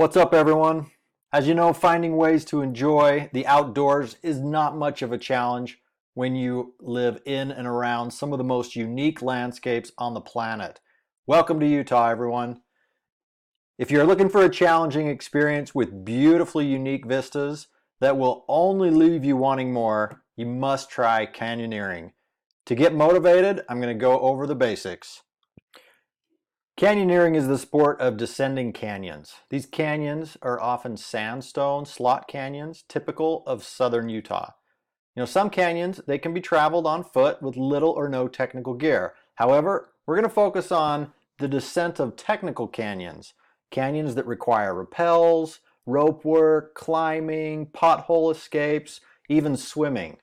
What's up, everyone? As you know, finding ways to enjoy the outdoors is not much of a challenge when you live in and around some of the most unique landscapes on the planet. Welcome to Utah, everyone. If you're looking for a challenging experience with beautifully unique vistas that will only leave you wanting more, you must try canyoneering. To get motivated, I'm going to go over the basics. Canyoneering is the sport of descending canyons. These canyons are often sandstone slot canyons, typical of southern Utah. Some canyons, they can be traveled on foot with little or no technical gear. However, we're going to focus on the descent of technical canyons, canyons that require rappels, rope work, climbing, pothole escapes, even swimming.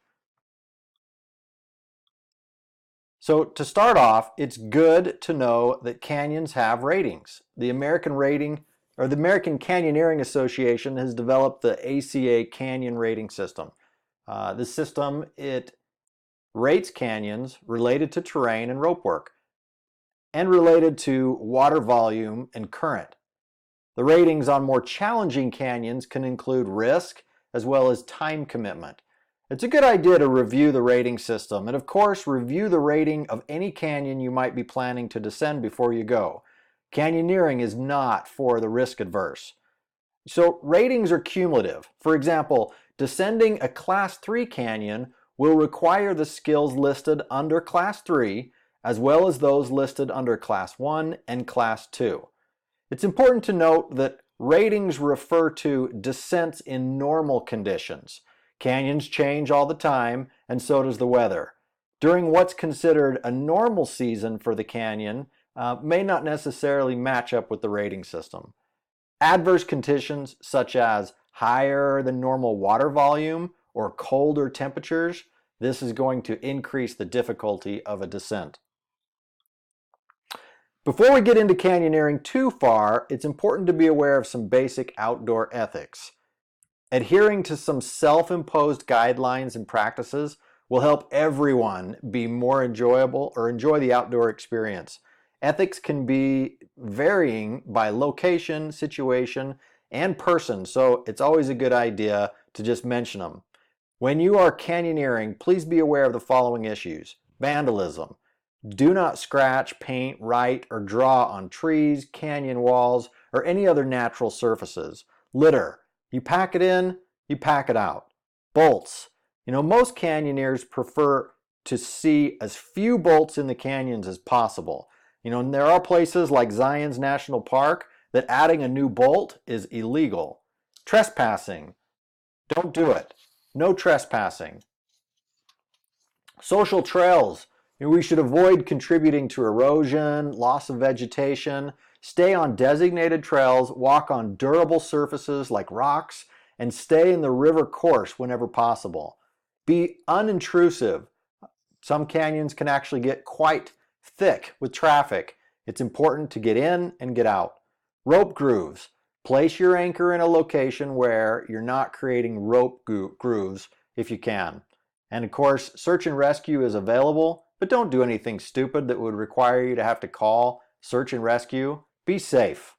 So to start off, it's good to know that canyons have ratings. The American Canyoneering Association has developed the ACA Canyon Rating System. This system, it rates canyons related to terrain and rope work and related to water volume and current. The ratings on more challenging canyons can include risk as well as time commitment. It's a good idea to review the rating system and, of course, review the rating of any canyon you might be planning to descend before you go. Canyoneering is not for the risk adverse. So ratings are cumulative. For example, descending a Class 3 canyon will require the skills listed under Class 3 as well as those listed under Class 1 and Class 2. It's important to note that ratings refer to descents in normal conditions. Canyons change all the time, and so does the weather. During what's considered a normal season for the canyon may not necessarily match up with the rating system. Adverse conditions such as higher than normal water volume or colder temperatures, this is going to increase the difficulty of a descent. Before we get into canyoneering too far, it's important to be aware of some basic outdoor ethics. Adhering to some self-imposed guidelines and practices will help everyone be more enjoyable or enjoy the outdoor experience. Ethics can be varying by location, situation, and person, so it's always a good idea to just mention them. When you are canyoneering, please be aware of the following issues. Vandalism. Do not scratch, paint, write, or draw on trees, canyon walls, or any other natural surfaces. Litter. You pack it in, you pack it out. Bolts. Most canyoneers prefer to see as few bolts in the canyons as possible. And there are places like Zion's National Park that adding a new bolt is illegal. Trespassing. Don't do it. No trespassing. Social trails. We should avoid contributing to erosion, loss of vegetation. Stay on designated trails, walk on durable surfaces like rocks, and stay in the river course whenever possible. Be unintrusive. Some canyons can actually get quite thick with traffic. It's important to get in and get out. Rope grooves. Place your anchor in a location where you're not creating rope grooves if you can. And of course, search and rescue is available, but don't do anything stupid that would require you to have to call search and rescue. Be safe.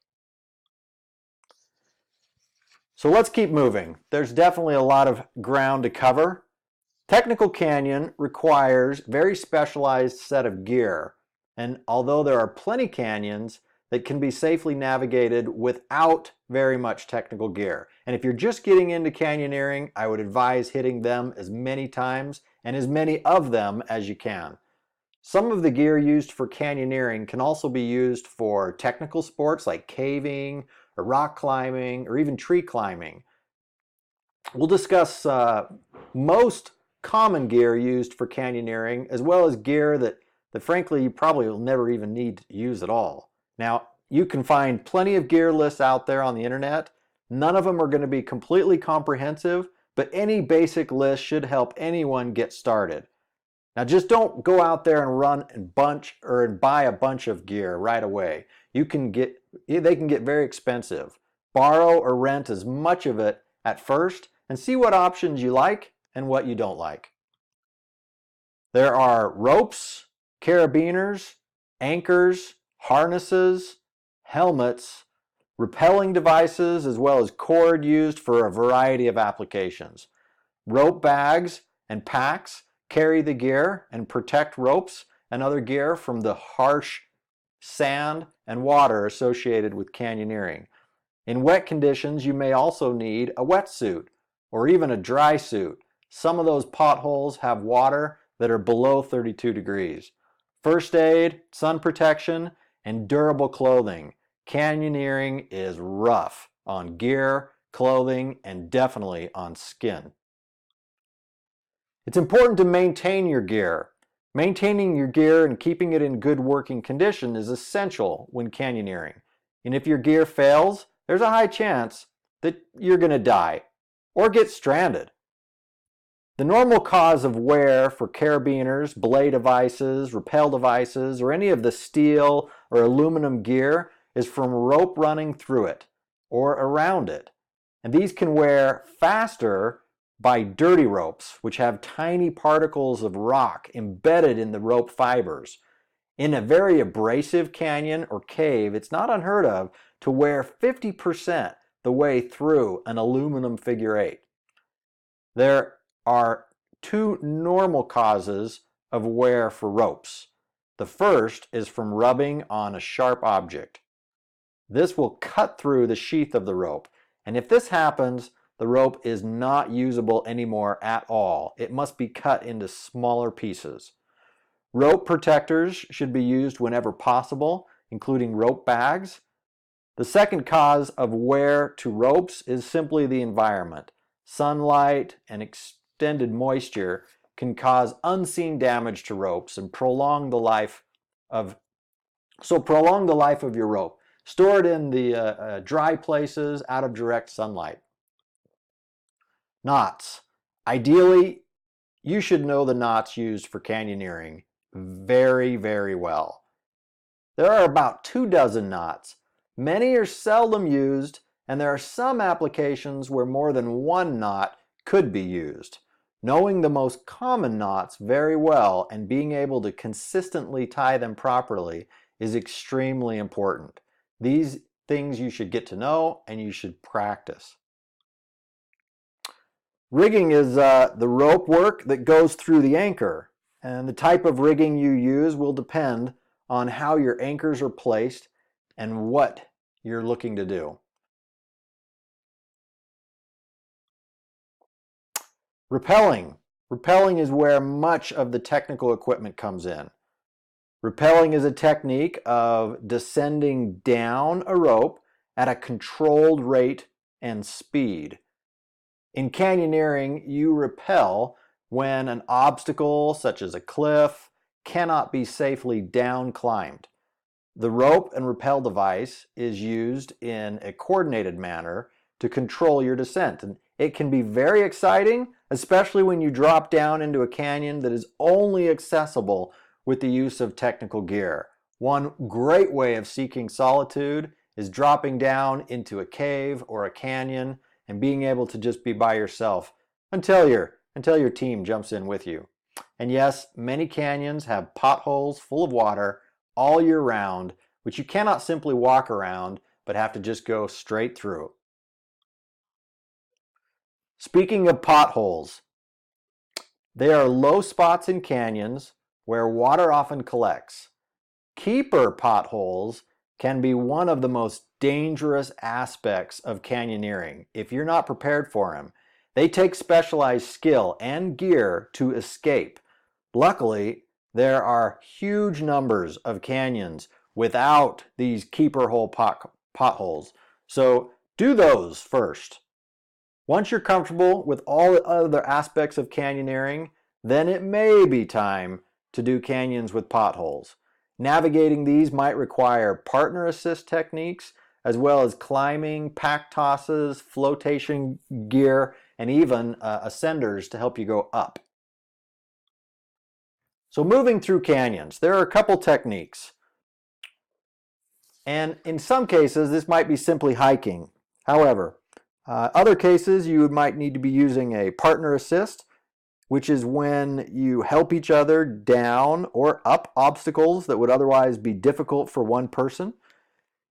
So let's keep moving. There's definitely a lot of ground to cover. Technical canyon requires very specialized set of gear. And although there are plenty canyons that can be safely navigated without very much technical gear. And if you're just getting into canyoneering, I would advise hitting them as many times and as many of them as you can. Some of the gear used for canyoneering can also be used for technical sports like caving or rock climbing or even tree climbing. We'll discuss most common gear used for canyoneering as well as gear that frankly you probably will never even need to use at all. Now, you can find plenty of gear lists out there on the internet. None of them are going to be completely comprehensive, but any basic list should help anyone get started. Now, just don't go out there and run and buy a bunch of gear right away. They can get very expensive. Borrow or rent as much of it at first and see what options you like and what you don't like. There are ropes, carabiners, anchors, harnesses, helmets, rappelling devices, as well as cord used for a variety of applications. Rope bags and packs carry the gear and protect ropes and other gear from the harsh sand and water associated with canyoneering. In wet conditions, you may also need a wetsuit or even a dry suit. Some of those potholes have water that are below 32 degrees. First aid, sun protection, and durable clothing. Canyoneering is rough on gear, clothing, and definitely on skin. It's important to maintain your gear. Maintaining your gear and keeping it in good working condition is essential when canyoneering. And if your gear fails, there's a high chance that you're going to die or get stranded. The normal cause of wear for carabiners, belay devices, rappel devices, or any of the steel or aluminum gear is from rope running through it or around it. And these can wear faster by dirty ropes, which have tiny particles of rock embedded in the rope fibers. In a very abrasive canyon or cave, it's not unheard of to wear 50% the way through an aluminum figure eight. There are two normal causes of wear for ropes. The first is from rubbing on a sharp object. This will cut through the sheath of the rope, and if this happens, the rope is not usable anymore at all. It must be cut into smaller pieces. Rope protectors should be used whenever possible, including rope bags. The second cause of wear to ropes is simply the environment. Sunlight and extended moisture can cause unseen damage to ropes and prolong the life of your rope. Store it in the dry places out of direct sunlight. Knots. Ideally, you should know the knots used for canyoneering very, very well. There are about 24 knots. Many are seldom used, and there are some applications where more than one knot could be used. Knowing the most common knots very well and being able to consistently tie them properly is extremely important. These things you should get to know and you should practice. Rigging is the rope work that goes through the anchor, and the type of rigging you use will depend on how your anchors are placed and what you're looking to do. Rappelling. Rappelling is where much of the technical equipment comes in. Rappelling is a technique of descending down a rope at a controlled rate and speed. In canyoneering, you rappel when an obstacle, such as a cliff, cannot be safely down climbed. The rope and rappel device is used in a coordinated manner to control your descent. And it can be very exciting, especially when you drop down into a canyon that is only accessible with the use of technical gear. One great way of seeking solitude is dropping down into a cave or a canyon and being able to just be by yourself until your team jumps in with you. And yes, many canyons have potholes full of water all year round, which you cannot simply walk around, but have to just go straight through. Speaking of potholes, they are low spots in canyons where water often collects. Keeper potholes can be one of the most dangerous aspects of canyoneering if you're not prepared for them. They take specialized skill and gear to escape. Luckily, there are huge numbers of canyons without these keeper hole potholes. So do those first. Once you're comfortable with all the other aspects of canyoneering, then it may be time to do canyons with potholes. Navigating these might require partner assist techniques, as well as climbing, pack tosses, flotation gear, and even ascenders to help you go up. So moving through canyons, there are a couple techniques. And in some cases, this might be simply hiking. However, other cases, you might need to be using a partner assist, which is when you help each other down or up obstacles that would otherwise be difficult for one person.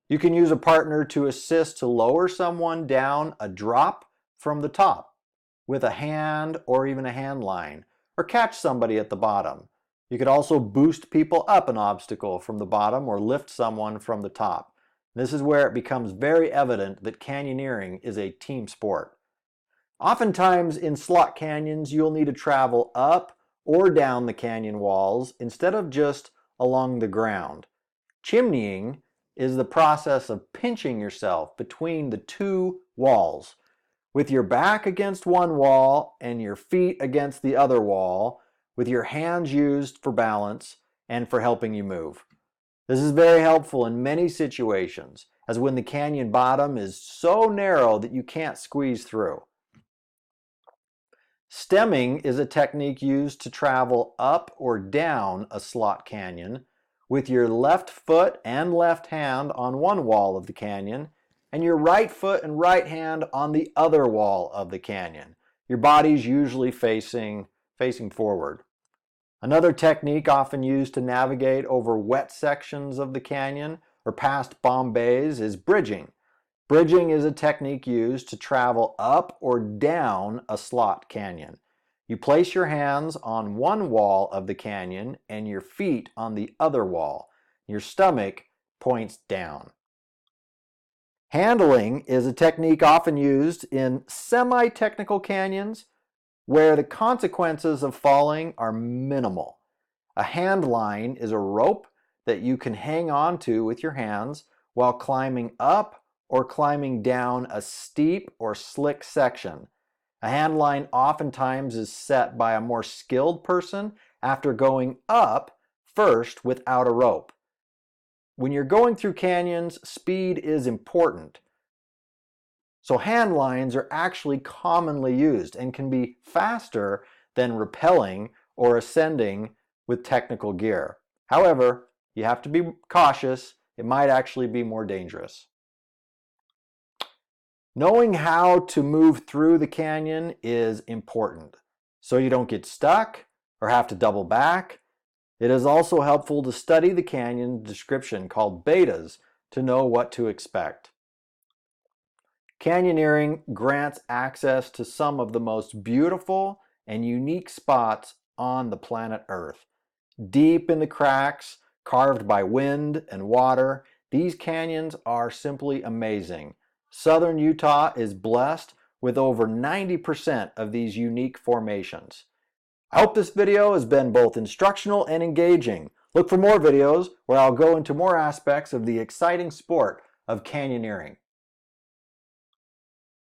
You can use a partner to assist to lower someone down a drop from the top with a hand or even a hand line, or catch somebody at the bottom. You could also boost people up an obstacle from the bottom or lift someone from the top. This is where it becomes very evident that canyoneering is a team sport. Oftentimes in slot canyons, you'll need to travel up or down the canyon walls instead of just along the ground. Chimneying is the process of pinching yourself between the two walls, with your back against one wall and your feet against the other wall, with your hands used for balance and for helping you move. This is very helpful in many situations, as when the canyon bottom is so narrow that you can't squeeze through. Stemming is a technique used to travel up or down a slot canyon with your left foot and left hand on one wall of the canyon and your right foot and right hand on the other wall of the canyon. Your body's usually facing forward. Another technique often used to navigate over wet sections of the canyon or past bomb bays is bridging. Bridging is a technique used to travel up or down a slot canyon. You place your hands on one wall of the canyon and your feet on the other wall. Your stomach points down. Handling is a technique often used in semi-technical canyons where the consequences of falling are minimal. A hand line is a rope that you can hang on to with your hands while climbing up or climbing down a steep or slick section. A hand line oftentimes is set by a more skilled person after going up first without a rope. When you're going through canyons, speed is important. So hand lines are actually commonly used and can be faster than rappelling or ascending with technical gear. However, you have to be cautious. It might actually be more dangerous. Knowing how to move through the canyon is important, so you don't get stuck or have to double back. It is also helpful to study the canyon description called betas to know what to expect. Canyoneering grants access to some of the most beautiful and unique spots on the planet Earth. Deep in the cracks, carved by wind and water, these canyons are simply amazing. Southern Utah is blessed with over 90% of these unique formations. I hope this video has been both instructional and engaging. Look for more videos where I'll go into more aspects of the exciting sport of canyoneering.